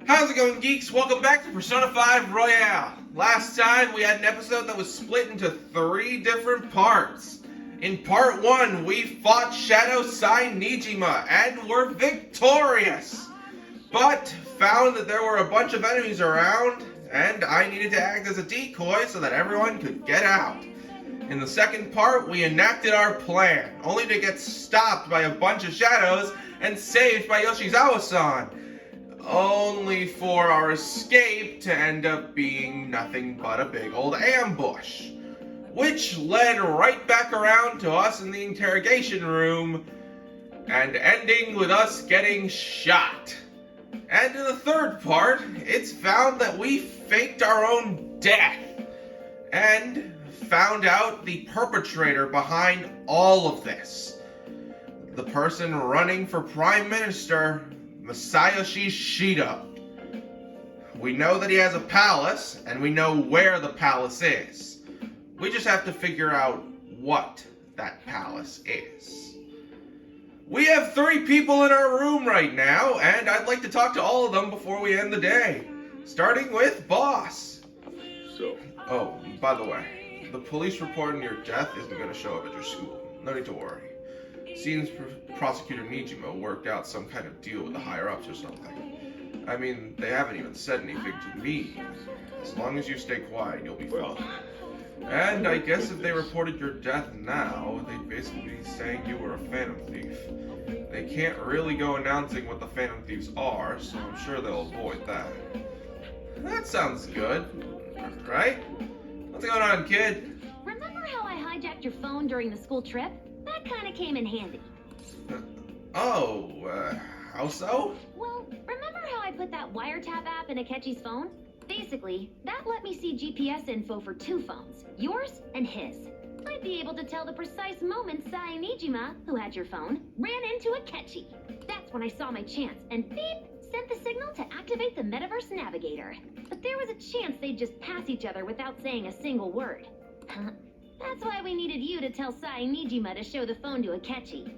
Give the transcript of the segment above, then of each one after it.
How's it going, geeks? Welcome back to Persona 5 Royale. Last time we had an episode that was split into 3 different parts. In part 1, we fought Shadow Sai Nijima and were victorious, but found that there were a bunch of enemies around, and I needed to act as a decoy so that everyone could get out. In the second part, we enacted our plan, only to get stopped by a bunch of shadows and saved by Yoshizawa-san. Only for our escape to end up being nothing but a big old ambush. Which led right back around to us in the interrogation room, and ending with us getting shot. And in the third part, it's found that we faked our own death, and found out the perpetrator behind all of this. The person running for Prime Minister, Masayoshi Shido. We know that he has a palace, and we know where the palace is. We just have to figure out what that palace is. We have 3 people in our room right now, and I'd like to talk to all of them before we end the day. Starting with Boss. Oh, by the way, the police report on your death isn't going to show up at your school. No need to worry. Seems Prosecutor Nijima worked out some kind of deal with the higher-ups or something. I mean, they haven't even said anything to me. As long as you stay quiet, you'll be fine. And I guess if they reported your death now, they'd basically be saying you were a Phantom Thief. They can't really go announcing what the Phantom Thieves are, so I'm sure they'll avoid that. That sounds good, right? What's going on, kid? Remember how I hijacked your phone during the school trip? That kind of came in handy. How so? Well, remember how I put that wiretap app in Akechi's phone? Basically, that let me see GPS info for 2 phones, yours and his. I'd be able to tell the precise moment Sai Nijima, who had your phone, ran into Akechi. That's when I saw my chance, and beep, sent the signal to activate the Metaverse Navigator. But there was a chance they'd just pass each other without saying a single word. That's why we needed you to tell Sai Nijima to show the phone to Akechi.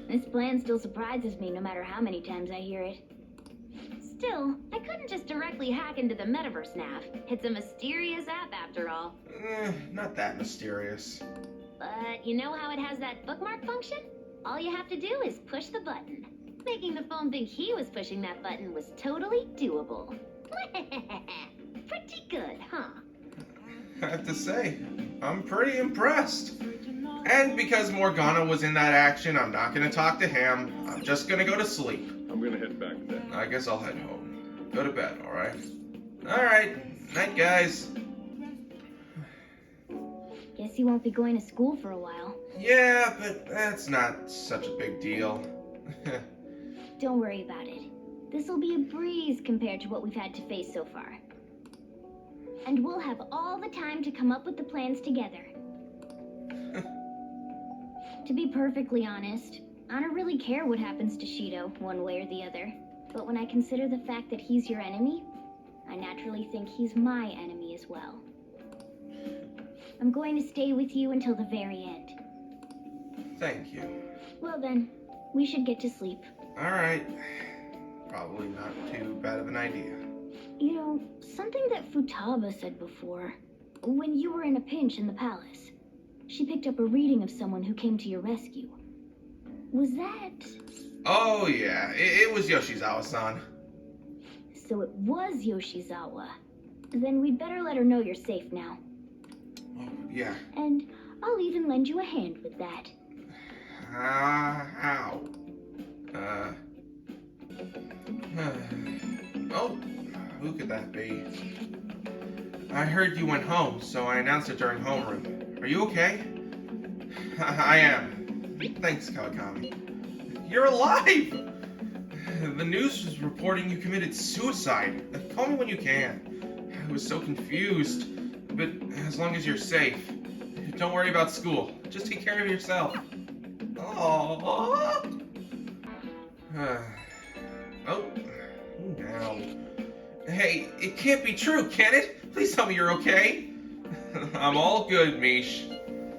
This plan still surprises me no matter how many times I hear it. Still, I couldn't just directly hack into the Metaverse Nav. It's a mysterious app after all. Not that mysterious. But you know how it has that bookmark function? All you have to do is push the button. Making the phone think he was pushing that button was totally doable. Pretty good, huh? I have to say, I'm pretty impressed. And because Morgana was in that action, I'm not going to talk to him. I'm just going to go to sleep. I'm going to head back then. I guess I'll head home. Go to bed, alright? Alright. Night, guys. Guess you won't be going to school for a while. Yeah, but that's not such a big deal. Don't worry about it. This'll be a breeze compared to what we've had to face so far. And we'll have all the time to come up with the plans together. To be perfectly honest, I don't really care what happens to Shido, one way or the other. But when I consider the fact that he's your enemy, I naturally think he's my enemy as well. I'm going to stay with you until the very end. Thank you. Well then, we should get to sleep. Alright. Probably not too bad of an idea. You know, something that Futaba said before, when you were in a pinch in the palace, she picked up a reading of someone who came to your rescue. Was that... Oh yeah, it was Yoshizawa-san. So it was Yoshizawa. Then we'd better let her know you're safe now. Oh, yeah. And I'll even lend you a hand with that. How? Oh, who could that be? I heard you went home, so I announced it during homeroom. Are you okay? I am. Thanks, Kawakami. You're alive! The news was reporting you committed suicide. Call me when you can. I was so confused. But as long as you're safe, don't worry about school. Just take care of yourself. Aww. Oh, who now? Hey, it can't be true, can it? Please tell me you're okay. I'm all good, Mish.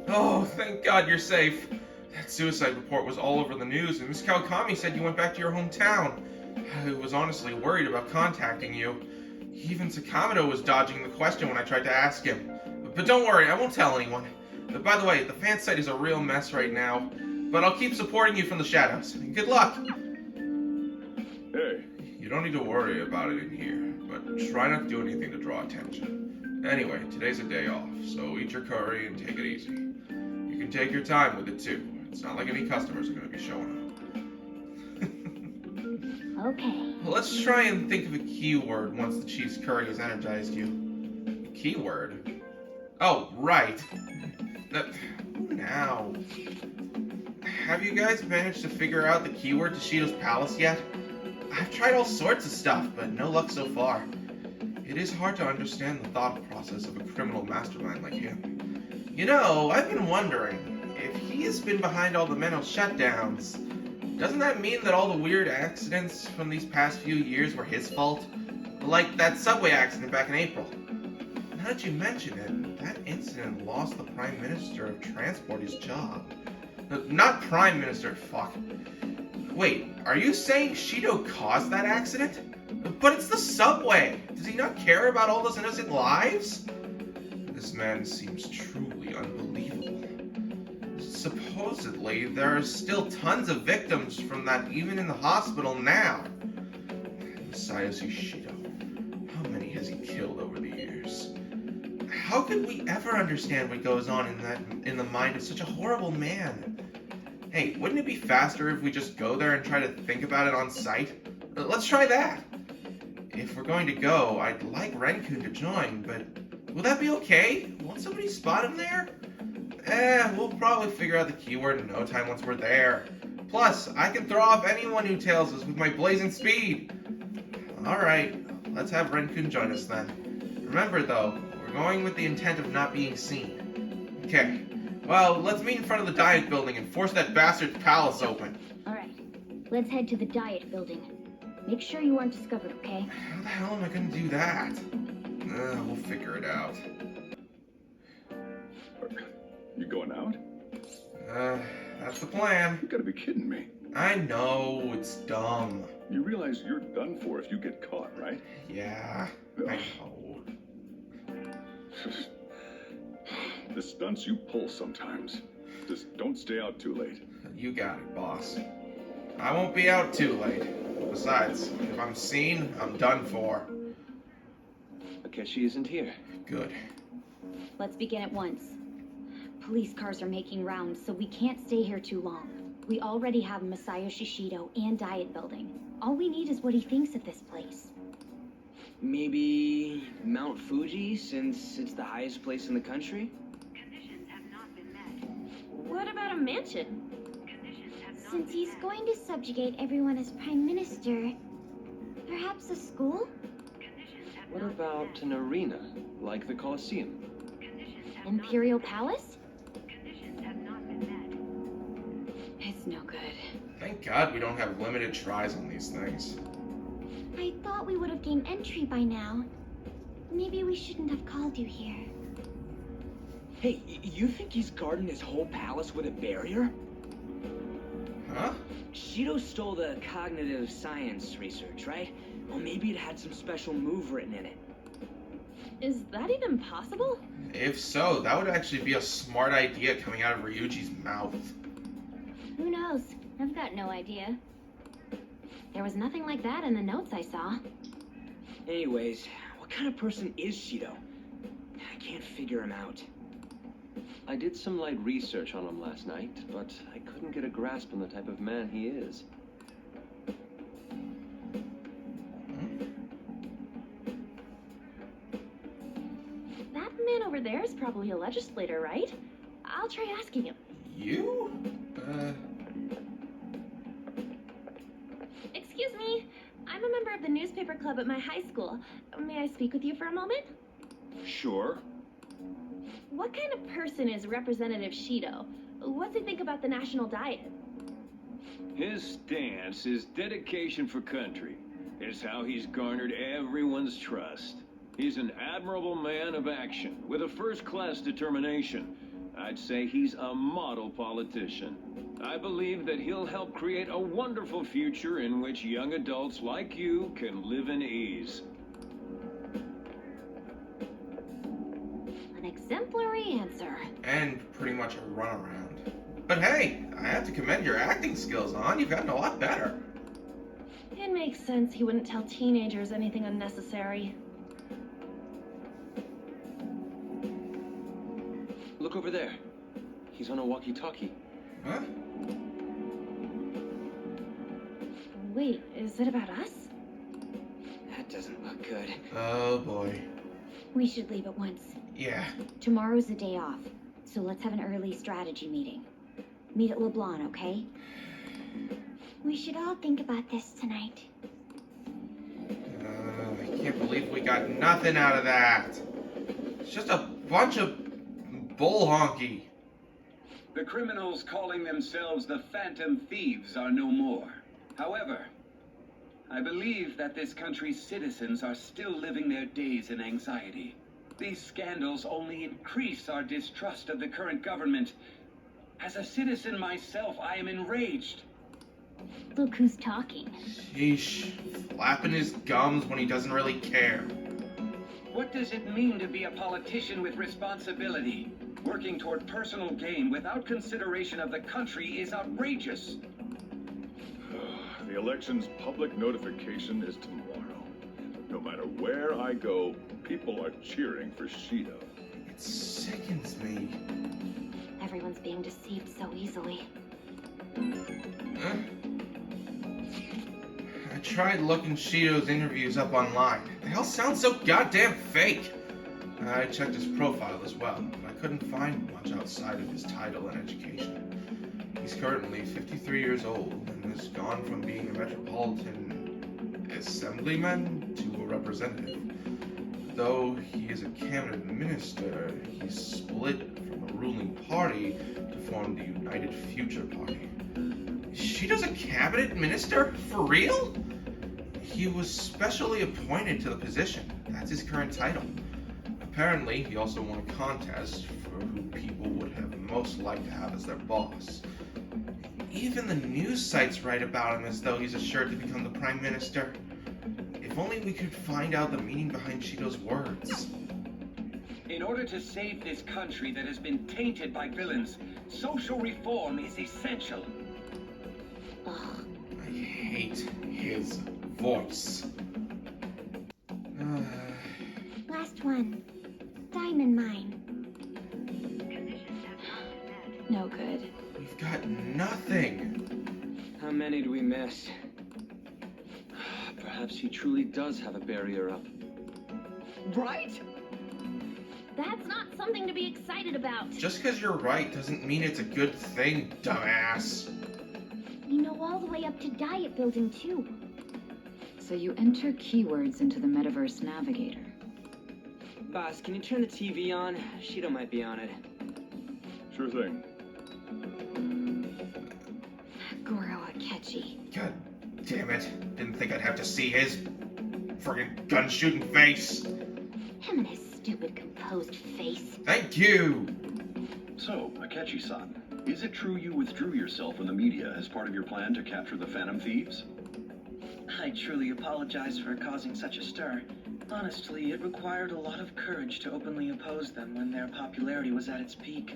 Oh, thank God you're safe. That suicide report was all over the news, and Miss Kawakami said you went back to your hometown. I was honestly worried about contacting you. Even Sakamoto was dodging the question when I tried to ask him. But don't worry, I won't tell anyone. By the way, the fan site is a real mess right now, but I'll keep supporting you from the shadows. Good luck! Hey. You don't need to worry about it in here, but try not to do anything to draw attention. Anyway, today's a day off, so eat your curry and take it easy. You can take your time with it too. It's not like any customers are going to be showing up. Okay. Let's try and think of a keyword once the Chief's curry has energized you. Keyword? Oh, right. Now. Have you guys managed to figure out the keyword to Shido's palace yet? I've tried all sorts of stuff, but no luck so far. It is hard to understand the thought process of a criminal mastermind like him. You know, I've been wondering, if he has been behind all the mental shutdowns, doesn't that mean that all the weird accidents from these past few years were his fault? Like that subway accident back in April. Now that you mention it, that incident lost the Prime Minister of Transport his job. Not Prime Minister, fuck. Wait, are you saying Shido caused that accident? But it's the subway! Does he not care about all those innocent lives? This man seems truly unbelievable. Supposedly, there are still tons of victims from that even in the hospital now. Masayoshi Shido, how many has he killed over the years? How could we ever understand what goes on in the mind of such a horrible man? Hey, wouldn't it be faster if we just go there and try to think about it on site? Let's try that. If we're going to go, I'd like Ren-kun to join, but will that be okay? Won't somebody spot him there? We'll probably figure out the keyword in no time once we're there. Plus, I can throw off anyone who tails us with my blazing speed. Alright, let's have Ren-kun join us then. Remember though, we're going with the intent of not being seen. Okay. Well, let's meet in front of the Diet Building and force that bastard's palace open. Alright. Let's head to the Diet Building. Make sure you aren't discovered, okay? How the hell am I gonna do that? We'll figure it out. You going out? That's the plan. You gotta be kidding me. I know, it's dumb. You realize you're done for if you get caught, right? Yeah, I know. The stunts you pull sometimes. Just don't stay out too late. You got it, boss. I won't be out too late. Besides, if I'm seen, I'm done for. Akechi isn't here. Good. Let's begin at once. Police cars are making rounds, so we can't stay here too long. We already have Masayoshi Shido and Diet Building. All we need is what he thinks of this place. Maybe Mount Fuji, since it's the highest place in the country? Conditions have not been met. What about a mansion? Conditions have not Since been he's met. going to subjugate everyone as Prime Minister, perhaps a school? Conditions have What not about been an arena, like the Colosseum? met. Conditions have Imperial not Palace? been met. Conditions have not been met. It's no good. Thank God we don't have limited tries on these things. I thought we would have gained entry by now. Maybe we shouldn't have called you here. Hey, you think he's guarding his whole palace with a barrier? Huh? Shido stole the cognitive science research, right? Well, maybe it had some special move written in it. Is that even possible? If so, that would actually be a smart idea coming out of Ryuji's mouth. Who knows? I've got no idea. There was nothing like that in the notes I saw. Anyways, what kind of person is Shido? I can't figure him out. I did some light research on him last night, but I couldn't get a grasp on the type of man he is. That man over there is probably a legislator, right? I'll try asking him. You? Excuse me. I'm a member of the newspaper club at my high school. May I speak with you for a moment? Sure. What kind of person is Representative Shido? What's he think about the national diet? His stance is dedication for country. It's how he's garnered everyone's trust. He's an admirable man of action with a first-class determination. I'd say he's a model politician. I believe that he'll help create a wonderful future in which young adults like you can live in ease. An exemplary answer. And pretty much a runaround. But hey, I have to commend your acting skills, hon. You've gotten a lot better. It makes sense he wouldn't tell teenagers anything unnecessary. Look over there. He's on a walkie-talkie. Huh? Wait, is it about us? That doesn't look good. Oh boy. We should leave at once. Yeah. Tomorrow's a day off, so let's have an early strategy meeting. Meet at LeBlanc, okay? We should all think about this tonight. I can't believe we got nothing out of that. It's just a bunch of bull honky. The criminals calling themselves the Phantom Thieves are no more. However, I believe that this country's citizens are still living their days in anxiety. These scandals only increase our distrust of the current government. As a citizen myself, I am enraged. Look who's talking. Sheesh. Flapping his gums when he doesn't really care. What does it mean to be a politician with responsibility? Working toward personal gain without consideration of the country is outrageous. The election's public notification is tomorrow. No matter where I go, people are cheering for Shido. It sickens me. Everyone's being deceived so easily. Huh? I tried looking Shido's interviews up online. They all sound so goddamn fake. I checked his profile as well, but I couldn't find much outside of his title and education. He's currently 53 years old and has gone from being a metropolitan assemblyman to a representative. Though he is a cabinet minister, he's split from the ruling party to form the United Future Party. Shido's a cabinet minister? For real? He was specially appointed to the position. That's his current title. Apparently, he also won a contest for who people would have most liked to have as their boss. Even the news sites write about him as though he's assured to become the prime minister. If only we could find out the meaning behind Shido's words. In order to save this country that has been tainted by villains, social reform is essential. Ugh. I hate his voice. Last one. Diamond mine. Conditions have not been met. No good. We've got nothing. How many do we miss? Perhaps he truly does have a barrier up. Right? That's not something to be excited about. Just because you're right doesn't mean it's a good thing, dumbass. We know all the way up to Diet Building, too. So you enter keywords into the Metaverse Navigator. Boss, can you turn the TV on? Shido might be on it. Sure thing. Goro Akechi. God damn it. Didn't think I'd have to see his friggin' gun-shooting face. Him and his stupid composed face. Thank you. So, Akechi-san, is it true you withdrew yourself from the media as part of your plan to capture the Phantom Thieves? I truly apologize for causing such a stir. Honestly, it required a lot of courage to openly oppose them when their popularity was at its peak.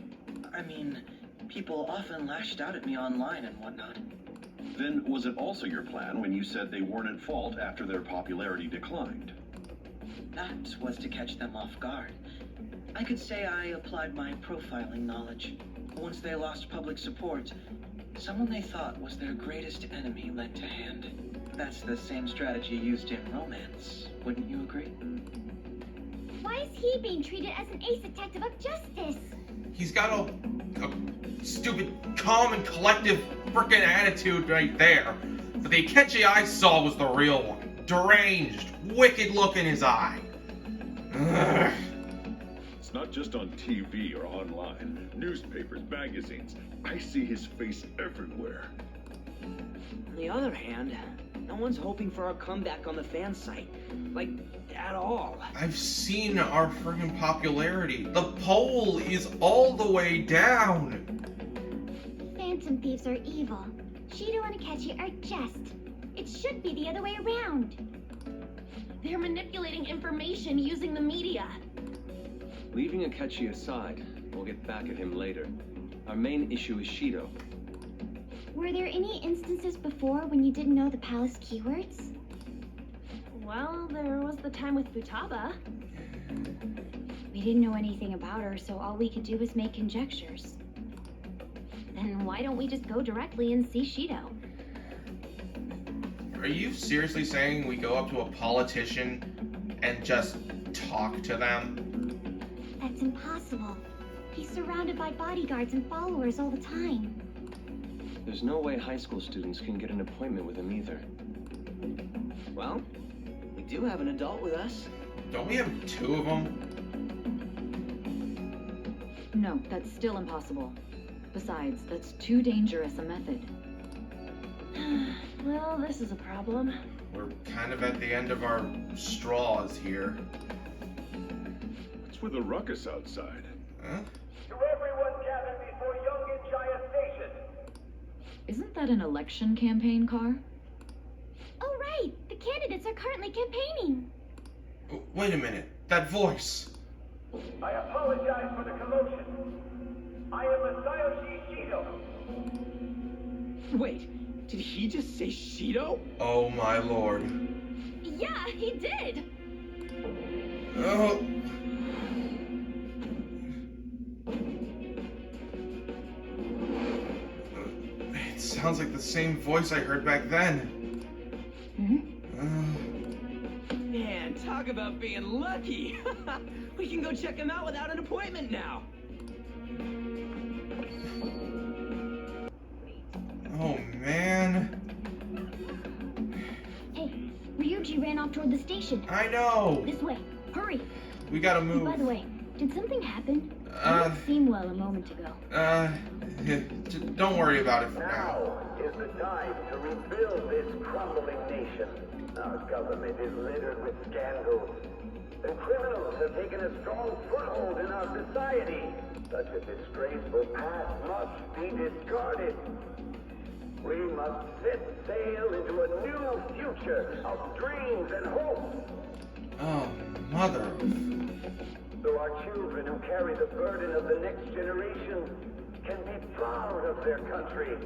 I mean, people often lashed out at me online and whatnot. Then was it also your plan when you said they weren't at fault after their popularity declined? That was to catch them off guard. I could say I applied my profiling knowledge. Once they lost public support, someone they thought was their greatest enemy lent a hand. That's the same strategy used in romance, wouldn't you agree? Why is he being treated as an ace detective of justice? He's got a stupid, calm and collective frickin' attitude right there. But the Akechi I saw was the real one. Deranged, wicked look in his eye. Ugh. It's not just on TV or online. Newspapers, magazines. I see his face everywhere. On the other hand, No one's hoping for our comeback on the fan site. Like, at all. I've seen our friggin' popularity. The poll is all the way down. Phantom thieves are evil. Shido and Akechi are just. It should be the other way around. They're manipulating information using the media. Leaving Akechi aside, we'll get back at him later. Our main issue is Shido. Were there any instances before when you didn't know the palace keywords? Well, there was the time with Futaba. We didn't know anything about her, so all we could do was make conjectures. Then why don't we just go directly and see Shido? Are you seriously saying we go up to a politician and just talk to them? That's impossible. He's surrounded by bodyguards and followers all the time. There's no way high school students can get an appointment with him either. Well, we do have an adult with us. Don't we have 2 of them? No, that's still impossible. Besides, that's too dangerous a method. Well, this is a problem. We're kind of at the end of our straws here. What's with the ruckus outside? Huh? To everyone gathered before Youngin Jaya Station. Isn't that an election campaign car? Oh, right! The candidates are currently campaigning. Wait a minute. That voice. I apologize for the commotion. I am Masayoshi Shido. Wait, did he just say Shido? Oh my lord. Yeah, he did! Oh. It sounds like the same voice I heard back then. Man, talk about being lucky. We can go check him out without an appointment now. Oh man. Hey, Ryuji ran off toward the station. I know. This way. Hurry. We gotta Hey, move. by the way, did something happen? You didn't seem well a moment ago. Don't worry about it for now. Now is the time to rebuild this crumbling nation. Our government is littered with scandals, and criminals have taken a strong foothold in our society. Such a disgraceful past must be discarded. We must set sail into a new future of dreams and hope. Oh, mother. So our children who carry the burden of the next generation can be proud of their country.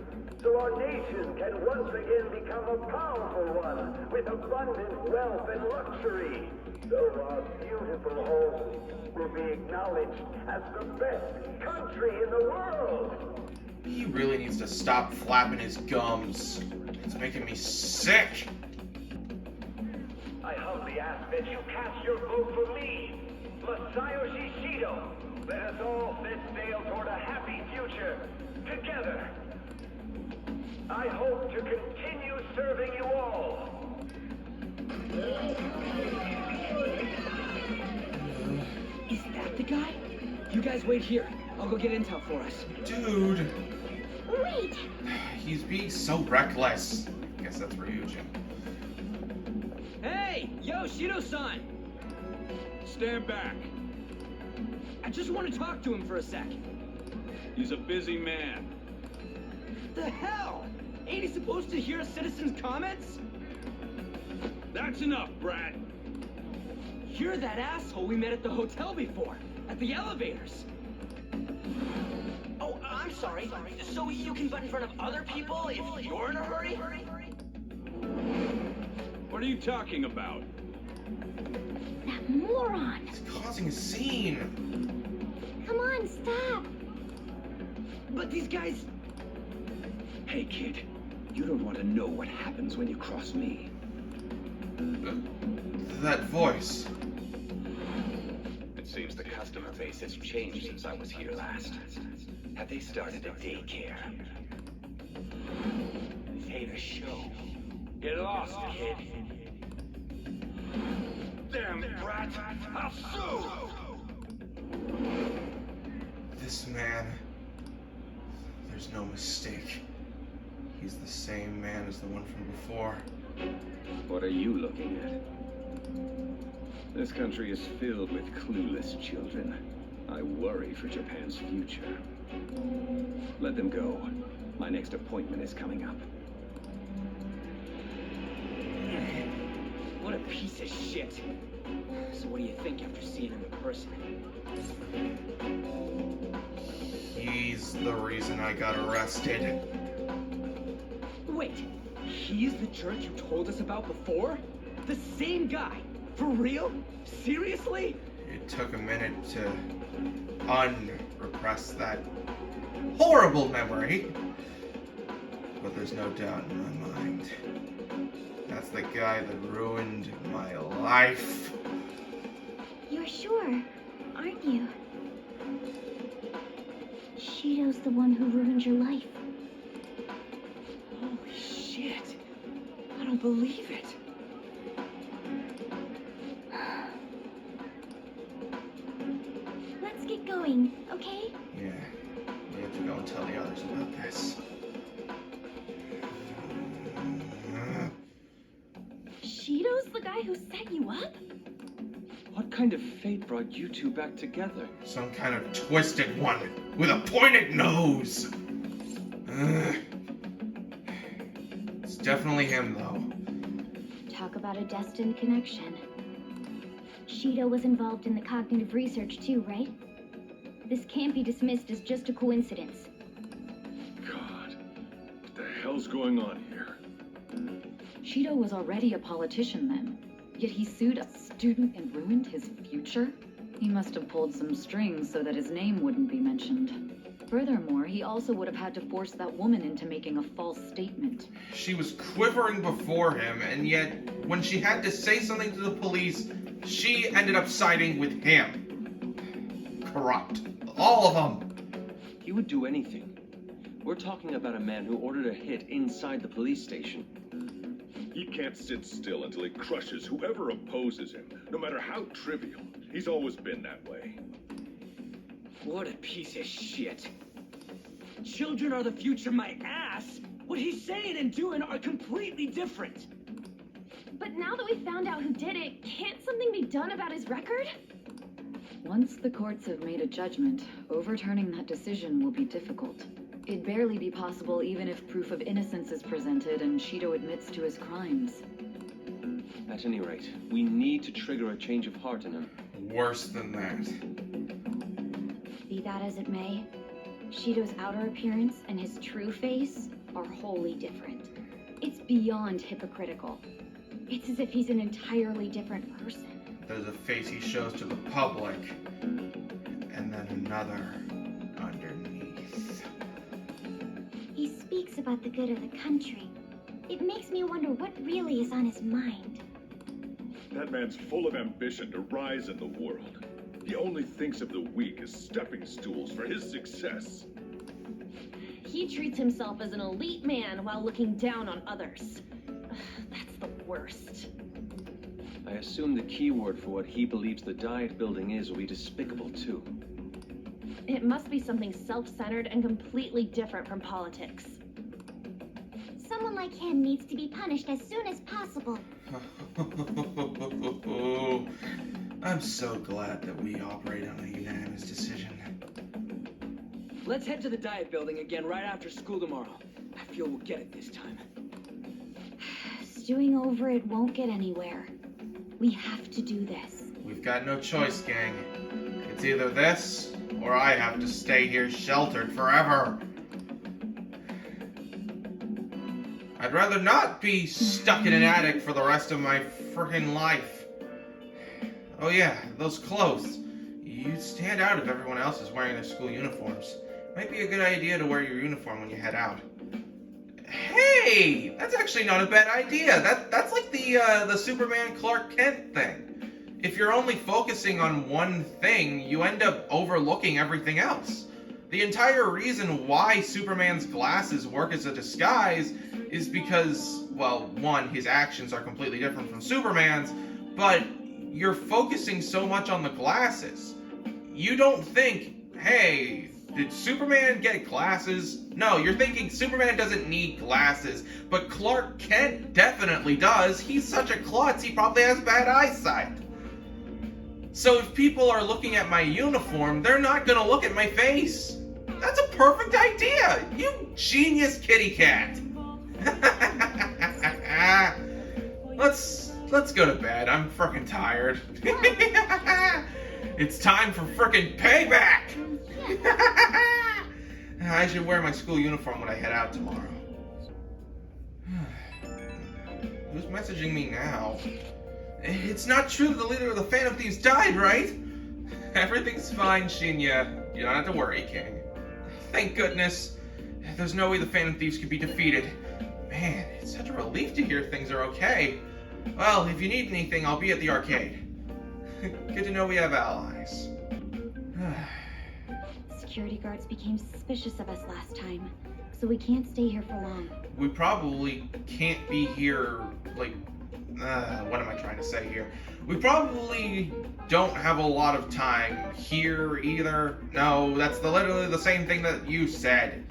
So our nation can once again become a powerful one with abundant wealth and luxury. So our beautiful home will be acknowledged as the best country in the world. He really needs to stop flapping his gums. It's making me sick. I humbly ask that you cast your vote for me, Masayoshi Shido. Let us all set sail toward a happy future, together. I hope to continue serving you all. Is that the guy? You guys wait here. I'll go get intel for us. Dude. Wait! He's being so reckless. I guess that's Ryuji. Hey! Yo, Shido-san! Stand back. I just want to talk to him for a sec. He's a busy man. The hell? Ain't he supposed to hear a citizen's comments? That's enough, Brad. You're that asshole we met at the hotel before, at the elevators. Oh, I'm sorry. So you can butt in front of other people if you're in a hurry? What are you talking about? That moron! He's causing a scene. Come on, stop! But these guys... Hey, kid. You don't want to know what happens when you cross me. That voice. It seems the customer base has changed since I was here last. Have they started a daycare? This ain't a show. Get lost, kid. Damn brat! I'll sue! This man. There's no mistake. He's the same man as the one from before. What are you looking at? This country is filled with clueless children. I worry for Japan's future. Let them go. My next appointment is coming up. What a piece of shit. So what do you think after seeing him in person? He's the reason I got arrested. Wait, he's the jerk you told us about before? The same guy? For real? Seriously? It took a minute to unrepress that horrible memory. But there's no doubt in my mind. That's the guy that ruined my life. You're sure, aren't you? Shido's the one who ruined your life. Holy shit. I don't believe it. Let's get going, okay? Yeah, we have to go and tell the others about this. Shido's the guy who set you up? What kind of fate brought you two back together? Some kind of twisted one with a pointed nose. It's definitely him, though. Talk about a destined connection. Shido was involved in the cognitive research too, right? This can't be dismissed as just a coincidence. God, what the hell's going on here? Shido was already a politician then, yet he sued a student and ruined his future? He must have pulled some strings so that his name wouldn't be mentioned. Furthermore, he also would have had to force that woman into making a false statement. She was quivering before him, and yet, when she had to say something to the police, she ended up siding with him. Corrupt. All of them. He would do anything. We're talking about a man who ordered a hit inside the police station. He can't sit still until he crushes whoever opposes him, no matter how trivial. He's always been that way. What a piece of shit. Children are the future, my ass. What he's saying and doing are completely different. But now that we found out who did it, can't something be done about his record? Once the courts have made a judgment, overturning that decision will be difficult. It'd barely be possible even if proof of innocence is presented and Shido admits to his crimes. At any rate, we need to trigger a change of heart in him. Worse than that. Be that as it may, Shido's outer appearance and his true face are wholly different. It's beyond hypocritical. It's as if he's an entirely different person. There's a face he shows to the public, and then another underneath. He speaks about the good of the country. It makes me wonder what really is on his mind. That man's full of ambition to rise in the world. He only thinks of the weak as stepping stools for his success. He treats himself as an elite man while looking down on others. Ugh, that's the worst. I assume the keyword for what he believes the Diet Building is will be despicable too. It must be something self-centered and completely different from politics. Someone like him needs to be punished as soon as possible. I'm so glad that we operate on a unanimous decision. Let's head to the Diet Building again right after school tomorrow. I feel we'll get it this time. Stewing over it won't get anywhere. We have to do this. We've got no choice, gang. It's either this, or I have to stay here sheltered forever. I'd rather not be stuck in an attic for the rest of my frickin' life. Oh yeah, those clothes. You stand out if everyone else is wearing their school uniforms. Might be a good idea to wear your uniform when you head out. Hey, that's actually not a bad idea. That's like the Superman Clark Kent thing. If you're only focusing on one thing, you end up overlooking everything else. The entire reason why Superman's glasses work as a disguise is because, well, one, his actions are completely different from Superman's, but you're focusing so much on the glasses. You don't think, hey, Did Superman get glasses? No, you're thinking Superman doesn't need glasses, but Clark Kent definitely does. He's such a klutz, he probably has bad eyesight. So if people are looking at my uniform, they're not gonna look at my face. That's a perfect idea! You genius kitty cat! Let's go to bed. I'm frickin' tired. It's time for frickin' payback! I should wear my school uniform when I head out tomorrow. Who's messaging me now? It's not true that the leader of the Phantom Thieves died, right? Everything's fine, Shinya. You don't have to worry, King. Thank goodness. There's no way the Phantom Thieves could be defeated. Man, it's such a relief to hear things are okay. Well, if you need anything, I'll be at the arcade. Good to know we have allies. Security guards became suspicious of us last time, so we can't stay here for long. We probably can't be here, like, what am I trying to say here? We probably don't have a lot of time here either. No, that's literally the same thing that you said.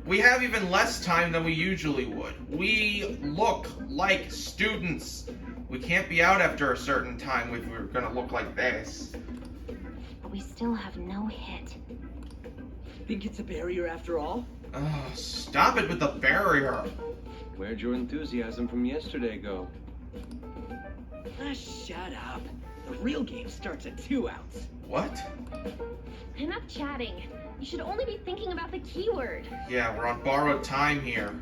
We have even less time than we usually would. We look like students. We can't be out after a certain time if we're gonna look like this. But we still have no hit. Think it's a barrier after all? Oh, stop it with the barrier. Where'd your enthusiasm from yesterday go? Ah, shut up. The real game starts at 2 outs. What? Enough chatting. You should only be thinking about the keyword. Yeah, we're on borrowed time here.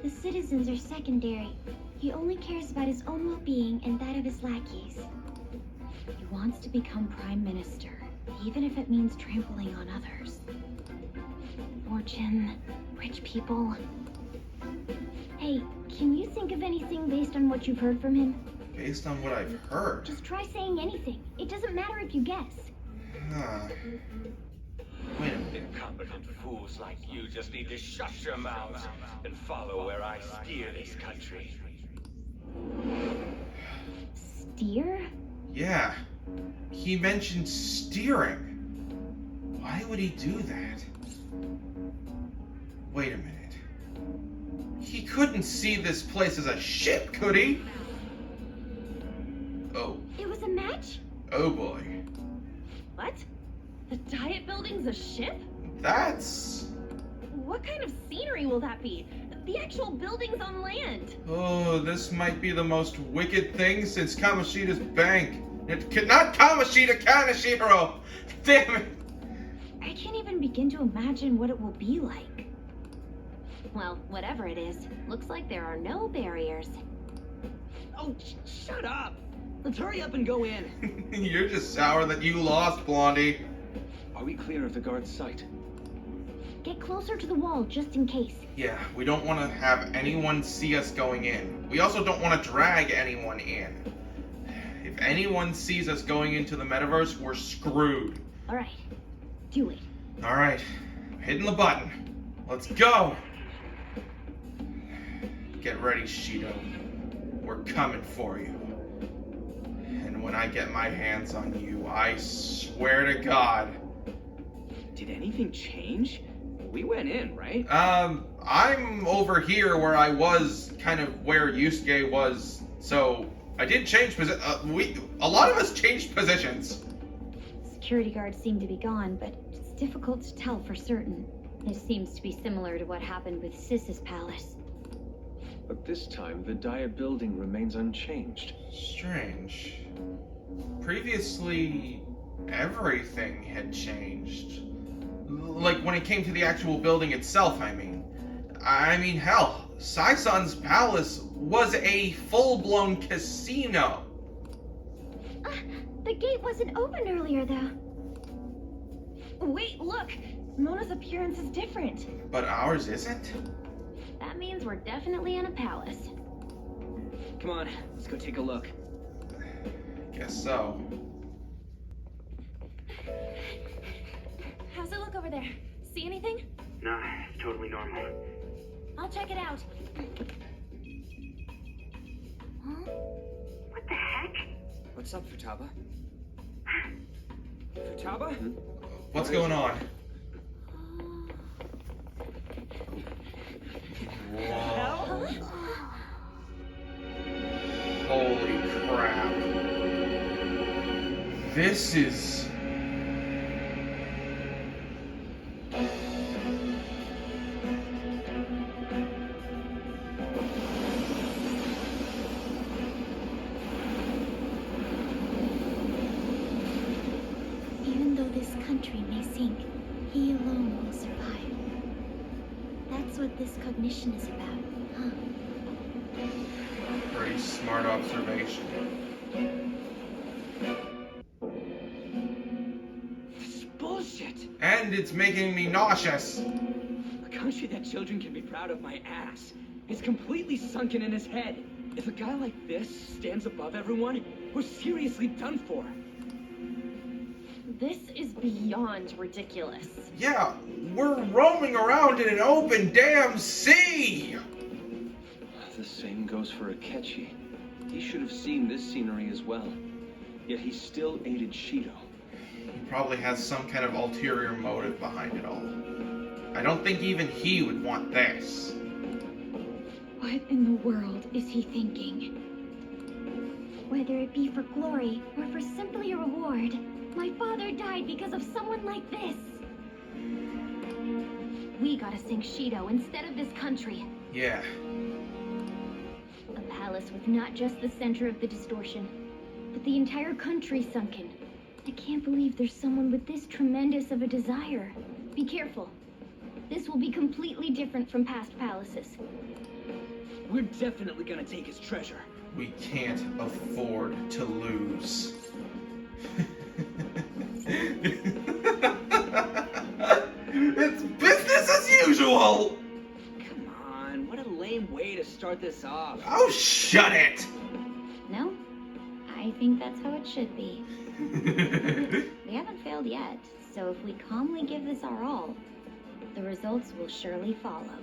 The citizens are secondary. He only cares about his own well-being and that of his lackeys. He wants to become prime minister, even if it means trampling on others. Fortune, rich people. Hey, can you think of anything based on what you've heard from him? Based on what I've heard? Just try saying anything. It doesn't matter if you guess. Wait a minute. Incompetent fools like you just need to shut your mouths and follow where I steer this country. Steer? Yeah. He mentioned steering. Why would he do that? Wait a minute. He couldn't see this place as a ship, could he? Oh. It was a match? Oh boy. What? The Diet Building's a ship? That's... What kind of scenery will that be? The actual building's on land. Oh, this might be the most wicked thing since Kamoshida's bank. Not Kamoshida, Kaneshiro! Damn it! I can't even begin to imagine what it will be like. Well, whatever it is, looks like there are no barriers. Oh, shut up! Let's hurry up and go in. You're just sour that you lost, Blondie. Are we clear of the guard's sight? Get closer to the wall, just in case. Yeah, we don't want to have anyone see us going in. We also don't want to drag anyone in. If anyone sees us going into the metaverse, we're screwed. Alright, do it. Alright, hitting the button. Let's go! Get ready, Shido. We're coming for you. And when I get my hands on you, I swear to God. Did anything change? We went in, right? I'm over here where I was, kind of where Yusuke was, so I did change a lot of us changed positions. Security guards seem to be gone, but it's difficult to tell for certain. This seems to be similar to what happened with Sis's palace. But this time, the Diet Building remains unchanged. Strange. Previously, everything had changed. Like, when it came to the actual building itself, I mean. Hell, Sai-san's palace was a full-blown casino. The gate wasn't open earlier, though. Wait, look! Mona's appearance is different. But ours isn't? That means we're definitely in a palace. Come on, let's go take a look. Guess so. How's it look over there? See anything? Nah, it's totally normal. I'll check it out. Huh? What the heck? What's up, Futaba? Futaba? What's going on? Whoa. Holy crap. This is... Even though this country may sink, he alone will survive. That's what this cognition is about, huh? Pretty smart observation. This is bullshit. And it's making me nauseous. A country that children can be proud of my ass is completely sunken in his head. If a guy like this stands above everyone, we're seriously done for. This is beyond ridiculous. Yeah, we're roaming around in an open damn sea! The same goes for Akechi. He should have seen this scenery as well. Yet he still aided Shido. He probably has some kind of ulterior motive behind it all. I don't think even he would want this. What in the world is he thinking? Whether it be for glory or for simply a reward, my father died because of someone like this. We gotta sink Shido instead of this country. Yeah. A palace with not just the center of the distortion, but the entire country sunken. I can't believe there's someone with this tremendous of a desire. Be careful. This will be completely different from past palaces. We're definitely gonna take his treasure. We can't afford to lose. It's business as usual! Come on, what a lame way to start this off. Oh, shut it! No? I think that's how it should be. We haven't failed yet, so if we calmly give this our all, the results will surely follow.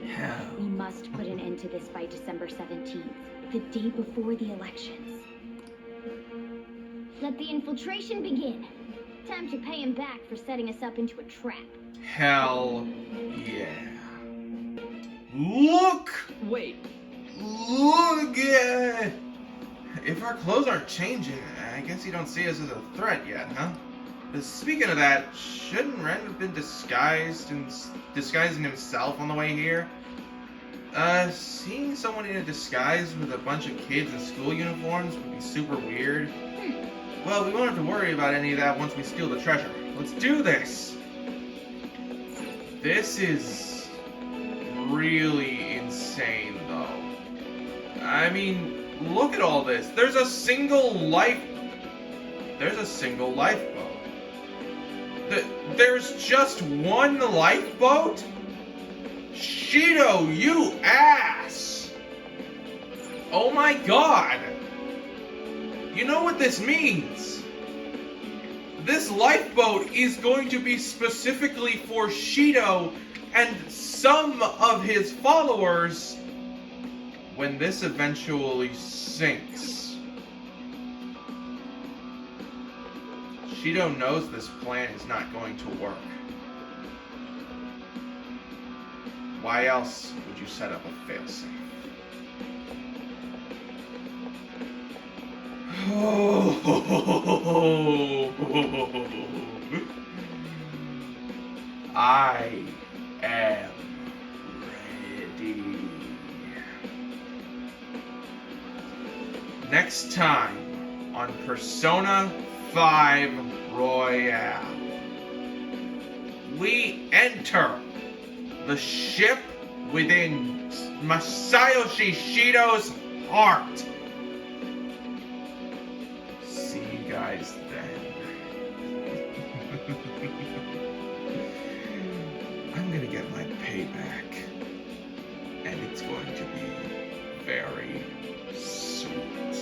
Hell. We must put an end to this by December 17th, the day before the elections. Let the infiltration begin. Time to pay him back for setting us up into a trap. Hell yeah. Look! Wait. Look at... If our clothes aren't changing, I guess you don't see us as a threat yet, huh? But speaking of that, shouldn't Ren have been disguising himself on the way here? Seeing someone in a disguise with a bunch of kids in school uniforms would be super weird. Well, we won't have to worry about any of that once we steal the treasure. Let's do this! This is really insane, though. I mean, look at all this. There's a single lifeboat. There's just one lifeboat? Shido, you ass! Oh my god! You know what this means? This lifeboat is going to be specifically for Shido and some of his followers when this eventually sinks. Shido knows this plan is not going to work. Why else would you set up a failsafe? I am ready. Next time on Persona 5 Royale, we enter the ship within Masayoshi Shido's heart. See you guys then. I'm gonna get my payback, and it's going to be very sweet.